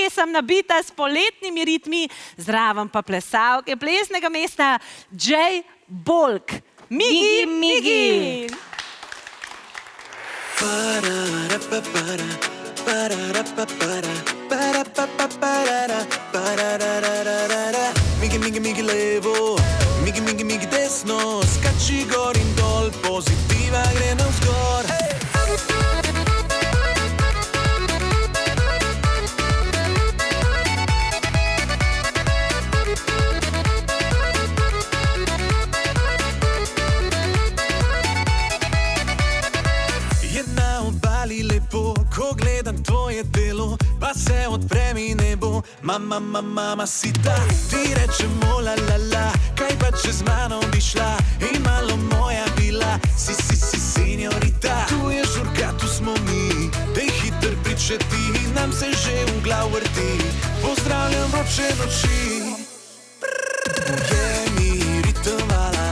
pesem nabita s poletnimi ritmi, zraven pa plesalke plesnega mesta J. Bolk. Migi, Migi! Migi, Migi, Migi levo, Migi, Migi, Migi desno, skači gor in dol, pozitiva gre navzgor. Je na obali lepo, ko gledam tvoje telo, pa se odpre mi nebo. Mama, mama, sita, ti rečemo la la la, kaj pa če z mano bi šla in malo moja bila. Si, senjorita, tu je žurka, tu smo mi, dej hiter pričeti, nam se že v glav vrti. Pozdravljam vroče noči. Ujemi ritem vala,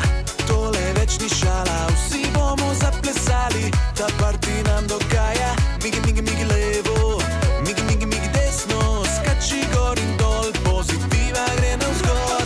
tole več ni šala, vsi bomo zaplesali, ta party nam dogaja. Migi, Migi, Migi levo, Migi, Migi, Migi desno, skači gor in dol, pozitiva gre navzgor.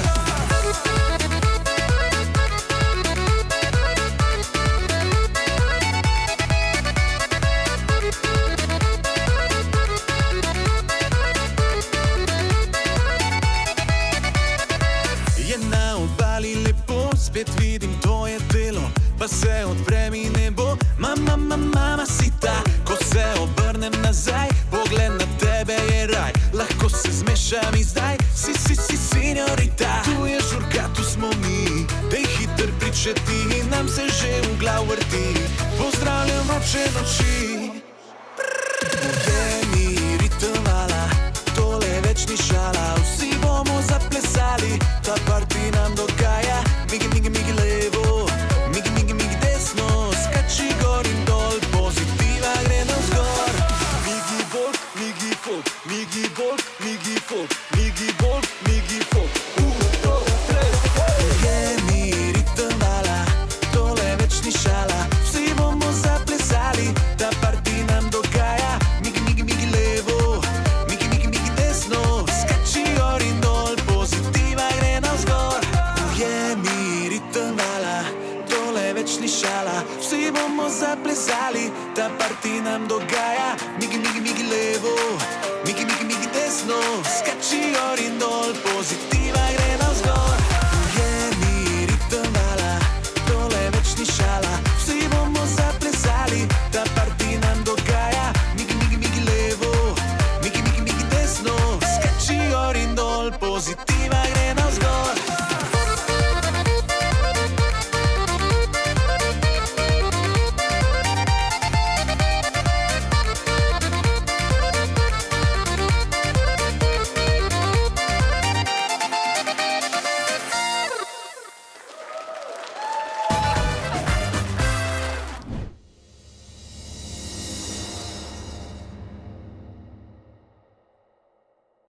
Je na obali lepo, spet vidim tvoje telo, pa se odpre mi nebo. Mama, mama, sita, ko se obrnem nazaj, pogled na tebe je raj, lahko se zmešam in zdaj. Si, senjorita, tu je žurka, tu smo mi, dej hiter pričeti, nam se že v glav vrti. Pozdravljam vroče noči. Ujemi ritem vala, tole več ni šala, vsi bomo zaplesali, ta party nam dogaja. Migi, Migi, Migi levo, Migi, Migi, Migi desno, skači gor in dol, pozitiva gre navzgor. Migi Bolk, Migi folk, Migi Bolk, Migi folk, Migi Bolk, Migi folk. Ujemi ritem vala, tole več ni šala, vsi bomo zaplesali, ta party nam dogaja. Migi, Migi, Migi levo, Migi, Migi, Migi desno, skači gor in dol, pozitiva gre navzgor. Ujemi ritem vala, tole več ni šala, vsi bomo zaplesali, ta party nam dogaja. Migi, Migi, Migi levo, Migi, Migi, Migi desno, skači gor in dol, pozitiva.